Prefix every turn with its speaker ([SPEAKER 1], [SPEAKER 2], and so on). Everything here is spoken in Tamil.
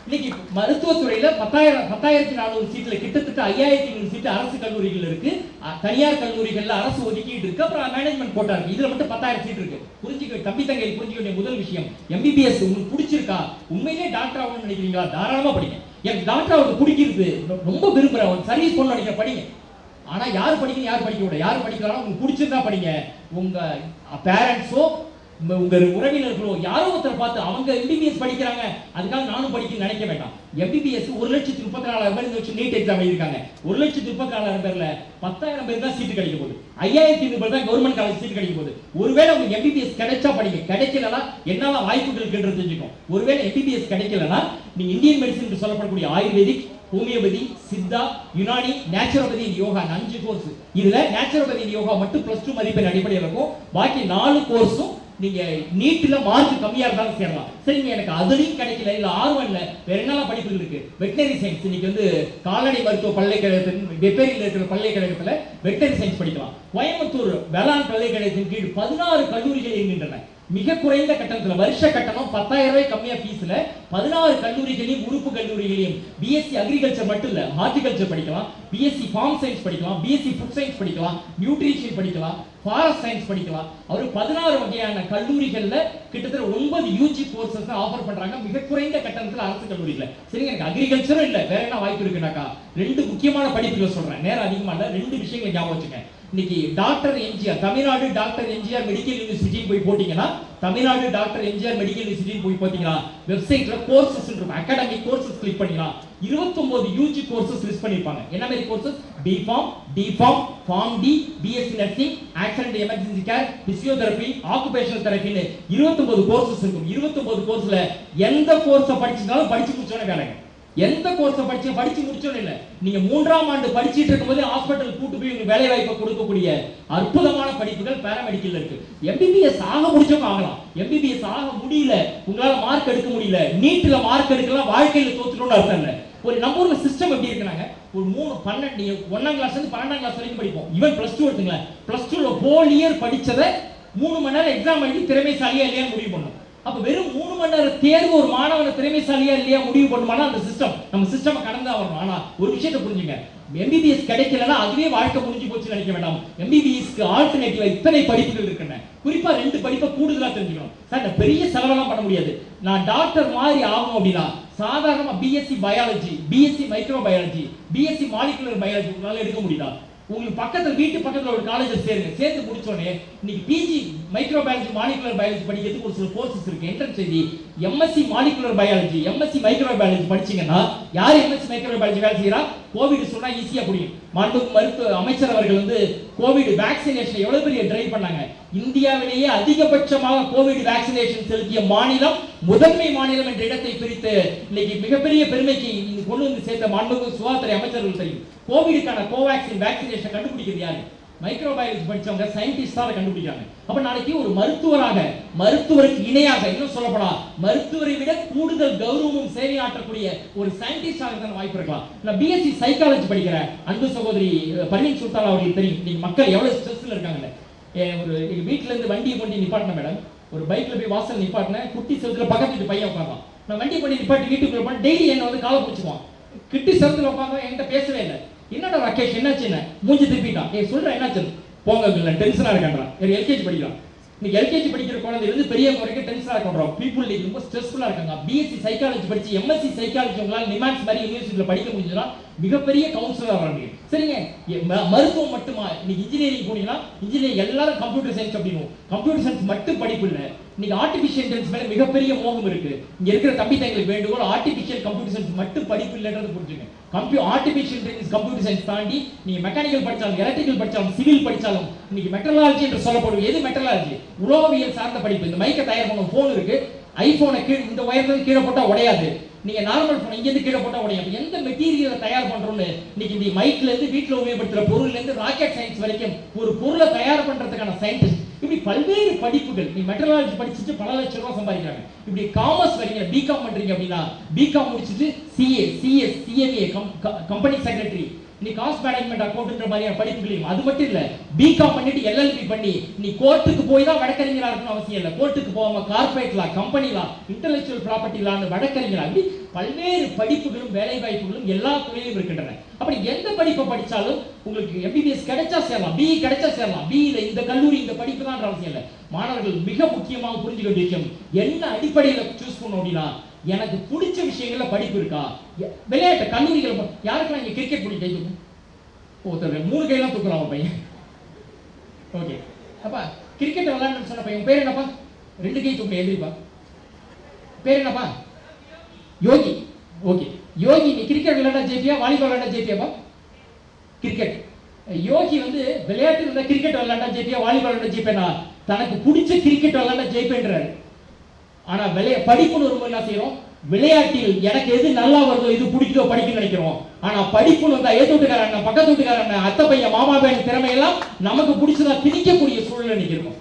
[SPEAKER 1] இன்னைக்கு மருத்துவத்துறையில 10,400 சீட்ல கிட்டத்தட்ட 5,500 சீட் அரசு கல்லூரிகள் இருக்கு, தனியார் கல்லூரிகள்ல அரசு ஒதுக்கீடு இருக்கு, அப்புறம் மேனேஜ்மெண்ட் கோட்டா இருக்கு. இதுல மட்டும் 10,000 சீட் இருக்கு. புரிஞ்சுக்க தம்பி தங்கை புரிஞ்சுக்க வேண்டிய முதல் விஷயம், எம்பிபிஎஸ் உங்களுக்கு பிடிச்சிருக்கா, உண்மையிலே டாக்டர் ஆகணும்னு நினைக்கிறீங்களா, தாராளமா படிங்க. எனக்கு டாக்டர் ஆகுது பிடிக்கிறது, ரொம்ப விரும்புறேன், சர்வீஸ் பண்ண நினைக்கிற படிங்க. ஆனா யார் படிக்கணும் யார் படிக்க விட, யார் படிக்கலாம் உங்களுக்கு பிடிச்சிருந்தா படிங்க. உங்க பேரண்ட்ஸோ உங்க உறவினர்களோ யாரோ ஒருத்தர் பார்த்து அவங்க எம்பிபிஎஸ் படிக்கிறாங்க அதுக்காக நானும் படிக்கணும்னு நினைக்க வேண்டாம். எம்பிபிஎஸ் 1,34,000 பேர் இந்த வருஷம் நீட் எக்ஸாம் எழுதிருக்காங்க. 1,34,000 பேர்ல 10,000 பேர் தான் சீட்டு கிடைக்க போகுது, 5,500 பேர் தான் கவர்மெண்ட் காலேஜ் சீட்டு கிடைக்க போகுது. ஒருவேளை உங்களுக்கு எம்பிபிஎஸ் கிடைச்சா படிங்க, கிடைக்கலனா என்னால வாய்ப்புகள் இருக்குன்றது தெரிஞ்சுக்கும். ஒருவேளை எம்பிபிஎஸ் கிடைக்கலனா நீங்க இந்தியன் மெடிசன் சொல்லப்படக்கூடிய ayurvedic, homeopathy, Siddha, Unani, naturopathy, yoga 5 course. இதுல நேச்சுரோபதி யோகா மட்டும் +2 மதிப்பெண் அடிப்படையில் இருக்கும். பாக்கி 4 கோர்ஸும் நீங்க நீட்ல மார்க் கம்மியா இருந்தாலும் சேரலாம். சரிங்க, எனக்கு அதுலயும் கிடைக்கல, இல்ல ஆர்வம் இல்ல, வேற என்னெல்லாம் படிப்புகள் இருக்கு. வெட்டனரி சயின்ஸ் இன்னைக்கு வந்து கால்நடை மருத்துவ பல்கலைக்கழகத்தின் வெப்பேரியில் இருக்கிற பல்கலைக்கழகத்துல வெட்டனரி சயின்ஸ் படிக்கலாம். கோயம்புத்தூர் வேளாண் பல்கலைக்கழகத்தின் கீழ் 16 கல்லூரிகள் இயங்குகின்றன. மிக குறைந்த கட்டணத்துல, வருஷ கட்டணம் 10,000 ரூபாய் கம்மியா ஃபீஸ்ல 16 கல்லூரிகளையும் உறுப்பு கல்லூரிகளையும் பிஎஸ்சி அக்ரிகல்ச்சர் மட்டும் இல்ல, ஹார்டிகல்ச்சர் படிக்கலாம், பிஎஸ்சி ஃபார்ம் சயின்ஸ் படிக்கலாம், பிஎஸ்சி ஃபுட் சயின்ஸ் படிக்கலாம், நியூட்ரிஷன் படிக்கலாம், ஃபாரஸ்ட் சயின்ஸ் படிக்கலாம். அவர் 16 வகையான கல்லூரிகள்ல கிட்டத்தட்ட 9 யூஜி கோர்சஸ் ஆஃபர் பண்றாங்க மிக குறைந்த கட்டணத்துல அரசு கல்லூரியில. சரிங்க, எனக்கு அக்ரிகல்ச்சரும் இல்ல, வேற என்ன வாய்ப்பு இருக்குனாக்கா 2 முக்கியமான படிப்புகள் சொல்றேன், நேரம் அதிகமா இல்ல, 2 விஷயங்களை ஞாபகம் வச்சுங்க. இன்னைக்கு doctor MGR, Tamil Nadu doctor MGR medical university போய் போட்டீங்கன்னா, Tamil Nadu doctor MGR medical university போய் பார்த்தீங்கன்னா வெப்சைட்ல கோர்சஸ் இருக்கும், அகாடமிக் கோர்சஸ் கிளிக் பண்ணீங்கன்னா 29 யூஜி கோர்சஸ் லிஸ்ட் பண்ணிருப்பாங்க. என்ன மாதிரி courses? B Pharm, D Pharm, pharm D, BSc nursing, accident emergency care, physiotherapy, occupational தெரபின்னு 29 கோர்சஸ் இருக்கும். 29 கோர்ஸ்ல எந்த கோர்ஸை படிச்சிருந்தாலும் படிச்சு முடிச்சோன்னே வேலைங்க. எந்த கோர்ஸை படிச்சு முடிச்சோன்னு இல்ல, நீங்க 3ஆம் ஆண்டு படிச்சிட்டு இருக்கும்போது ஹாஸ்பிட்டல் கூட்டு போய் உங்களுக்கு வேலை வாய்ப்பை கொடுக்கக்கூடிய அற்புதமான படிப்புகள் பாராமெடிக்கல்ல இருக்கு. எம்பிபிஎஸ் ஆக முடிச்சவங்க ஆகலாம், எம்பிபிஎஸ் ஆக முடியல, உங்களால மார்க் எடுக்க முடியல, நீட்ல மார்க் எடுக்கலாம், வாழ்க்கையில தோத்துட்டோம்னு அர்த்தம் இல்ல. ஒரு நம்ம ஊர்ல சிஸ்டம் எப்படி இருக்குனாங்க, ஒரு 12 1ஆம் கிளாஸ்ல இருந்து 12ஆம் கிளாஸ் வரைக்கும் படிப்போம். ஈவன் +2 எடுத்துங்களேன், +2ல ஹோல் இயர் படிச்சதை 3 மணி நேரம் எக்ஸாம் எழுதி திறமைசாலியா இல்லையா முடிவு பண்ணும். அப்ப வெறும் 3 மணி நேரம் தேர்வு ஒரு மாணவனை திறமைசாலியா இல்லையா முடிவு பண்ணுமானா அந்த சிஸ்டம், நம்ம சிஸ்டம் கடந்து வரணும். ஆனா ஒரு விஷயத்தை புரிஞ்சுங்க, எம்பிபிஎஸ் கிடைக்கலனா அதுவே வாழ்க்கை முடிஞ்சு போச்சு நினைக்க வேண்டாம். எம்பிபிஎஸ்க்கு ஆல்டர்னேட்டிவா இத்தனை படிப்புகள் இருக்குன்னு, குறிப்பா 2 படிப்பை கூடுதலா தெரிஞ்சுக்கணும். சார் நான் பெரிய செலவெல்லாம் பண்ண முடியாது, நான் டாக்டர் மாதிரி ஆகணும் அப்படின்னா சாதாரணமா BSc biology, BSc micro biology, BSc molecular biology உங்களால எடுக்க முடியுதா? உங்களுக்கு பக்கத்துல வீட்டு பக்கத்துல ஒரு காலேஜ்ல சேருங்க, சேர்ந்து முடிச்சோடனே இன்னைக்கு PG microbiology, molecular biology படிக்கிறதுக்கு ஒரு சில கோர்சஸ் இருக்கு, என்ட்ரன்ஸ் எழுதி MSc molecular biology, MSc microbiology படிச்சீங்கன்னா யார் எம்எஸ்சி மைக்ரோ பயாலஜி வேலை செய்யறா? கோவிட் சொன்னா ஈஸியா புரியும். மருத்துவ அமைச்சர் அவர்கள் வந்து கோவிட் வேக்சினேஷன் எவ்வளவு பெரிய டிரைவ் பண்ணாங்க. இந்தியாவிலேயே அதிகபட்சமாக கோவிட் வேக்சினேஷன் செலுத்திய மாநிலம், முதன்மை மாநிலம் என்ற இடத்தை பிரித்து இன்னைக்கு மிகப்பெரிய பெருமைக்கு கொண்டு வந்து சேர்த்த மாண்புமிகு சுகாதார அமைச்சர்கள் தெரியும். கோவிடுக்கான கோவேக்சின் வேக்சினேஷன் கண்டுபிடிக்கிறது யாரு? மைக்ரோபயாலஜி படிச்சவங்க, சயின்டிஸ்ட் தான் கண்டுபிடிக்கிறாங்க. அப்ப நாளைக்கு ஒரு மருத்துவராக, மருத்துவருக்கு இணையாக, இன்னும் சொல்லப்படா மருத்துவரை விட கூடுதல் கௌரவமும் சேவையாற்றக்கூடிய ஒரு சயின்டிஸ்டாக தான் வாய்ப்பு இருக்கலாம். நான் பிஎஸ்சி சைக்காலஜி படிக்கிறேன், அன்பு சகோதரி பர்வீன் சுல்தான் அவர்களுக்கு தெரியும் நீங்க மக்கள் எவ்வளவு ஸ்ட்ரெஸ்ல இருக்காங்க. ஒரு வீட்டுல இருந்து வண்டியை கொண்டு நிப்பாட்டின மேடம், ஒரு பைக்ல போய் வாசல் நிப்பாட்டினேன், குட்டி செவத்துல பக்கத்து வீட்டு பையன் உட்காந்தான். நான் வண்டி கொண்டு நிப்பாட்டி வீட்டுக்குள்ள போன டெய்லி என்ன வந்து காலை பிடிச்சுக்குவான், கிட்டி செவத்துல உட்காந்து என்கிட்ட பேசவே இல்லை. என்னடா ராகேஷ் என்னாச்சு, என்ன மூஞ்சி திருப்பிட்டான், சொல்றேன் என்னாச்சு, போங்க டென்ஷனா இருக்கான்றான். எல்கேஜி படிக்கிறான். இன்னைக்கு எல்கேஜி படிக்கிற குழந்தைல இருந்து பெரியவங்க வரைக்கும் டென்ஷனா இருக்கான். பீப்புள் ரொம்ப ஸ்ட்ரெஸ்ஃபுல்லா இருக்காங்க. பிஎஸ்சி சைக்காலஜி படிச்சு எம்எஸ்சி சைக்காலஜி உங்களால நிமான்ஸ் மாதிரி யூனிவர்சிட்டியில படிக்க முடிஞ்சதுன்னா மிகப்பெரிய கவுன்சிலர் வராங்க. சரிங்க, மருத்துவம் மட்டுமா? இன்னைக்கு இன்ஜினியரிங் போனீங்கன்னா இன்ஜினியரிங் எல்லாரும் கம்ப்யூட்டர் சயின்ஸ் அப்படின்னு, கம்ப்யூட்டர் சயின்ஸ் மட்டும் படிப்பு இல்லை. இன்னைக்கு ஆர்டிபிஷியல் இன்டெலிஜென்ஸ் மேல மிகப்பெரிய மோகம் இருக்கு. இங்க இருக்கிற தம்பி தங்களுக்கு வேண்டுகோள், ஆர்டிபிஷியல் கம்ப்யூட்டர் சயின்ஸ் மட்டும் படிப்பு இல்லைன்றது புரிஞ்சுங்க. ஆர்டிபிஷியல் இன்டெலிஜென்ஸ் கம்ப்யூட்டர் சயின்ஸ் தாண்டி நீங்க மெக்கானிக்கல் படிச்சாலும், எலக்ட்ரிக்கல் படிச்சாலும், சிவில் படிச்சாலும், இன்னைக்கு மெட்ரலாஜி என்று சொல்லப்படும் எது மெட்ரலாஜி, உலோகவியல் சார்ந்த படிப்பு. இந்த மைக்கை தயார் பண்ண போன் இருக்கு, ஐபோனை இந்த உயரத்துல கீழே போட்டா உடையாது, நீங்க நார்மல் போன் இங்க இருந்து கீழே போட்டா உடையும். எந்த மெட்டீரியலை தயார் பண்றோம்னு இன்னைக்கு இந்த மைக்ல இருந்து வீட்டுல உபயோகப்படுத்துற பொருள்ல இருந்து ராக்கெட் சயின்ஸ் வரைக்கும் ஒரு பொருளை தயார் பண்றதுக்கான சயின்டிஸ்ட், இப்படி பல்வேறு படிப்புகள். நீ மெட்ரலாஜி படிச்சுட்டு பல லட்சம் ரூபாய் சம்பாதிக்கிறாங்க. இப்படி காமர்ஸ் வரீங்க, பிகாம் பண்றீங்க அப்படின்னா பிகாம் முடிச்சுட்டு CA, CS, CMA, company secretary, நீ காஸ்ட் மேனேஜ்மெண்ட் அக்கௌண்ட்ன்ற மாதிரியான படிப்புகளையும். அது மட்டும் இல்ல, பிகாம் பண்ணிட்டு எல்எல்பி பண்ணி நீ கோர்ட்டுக்கு போய் தான் வழக்கறிஞரா இருக்கணும் அவசியம் இல்லை. கோர்ட்டுக்கு போகாம corporate law, company law, intellectual property லான்னு வழக்கறிஞரா இப்படி பல்வேறு படிப்புகளும் வேலை வாய்ப்புகளும் எல்லா துறையிலும் இருக்கின்றன. அப்படி எந்த படிப்பை படிச்சாலும் உங்களுக்கு எம்பிபிஎஸ் கிடைச்சா சேரலாம், பிஇ கிடைச்சா சேரலாம். பிஇல இந்த கல்லூரி இந்த படிப்பு தான் அவசியம் இல்லை. மாணவர்கள் மிக முக்கியமாக புரிஞ்சுக்க வேண்டிய விஷயம் என்ன அடிப்படையில் சூஸ் பண்ணணும் அப்படின்னா, எனக்கு பிடிச்ச விஷயங்கள்ல படிப்பு இருக்கா. விளையாட்டு கல்லூரிகள் யாருக்கெல்லாம் இங்க கிரிக்கெட் பிடிக்கும்? கை தூக்கும். ஒருத்தர் 3 கையெல்லாம் தூக்குறான் பையன். ஓகே, அப்பா கிரிக்கெட் விளையாடணும்னு சொன்ன பையன் பேர் என்னப்பா? 2 கை தூக்கு, எதிரிப்பா. பேர் என்னப்பா? யோகி. ஓகே, யோகி நீ கிரிக்கெட் விளையாட ஜெயிப்பியா, வாலிபால் விளையாட ஜெயிப்பியாப்பா? கிரிக்கெட். யோகி வந்து விளையாட்டு இருந்தா கிரிக்கெட் விளையாண்டா ஜெயிப்பியா, வாலிபால் விளையாட ஜெயிப்பேனா? தனக்கு பிடிச்ச கிரிக்கெட் விளையாட ஜெயிப்பேன்றாரு. ஆனா படிப்புன்னு வரும்போது என்ன செய்யறோம்? விளையாட்டில் எனக்கு எது நல்லா வருதோ, இது பிடிக்குதோ படிக்க நினைக்கிறோம். ஆனா படிப்புன்னு வந்தா ஏத்து வீட்டுக்காரன், பக்கத்து வீட்டுக்காரன், அத்தை பையன், மாமா பையன் திறமையெல்லாம் நமக்கு பிடிச்சதா திணிக்கக்கூடிய சூழ்நிலை நிற்கிறோம்.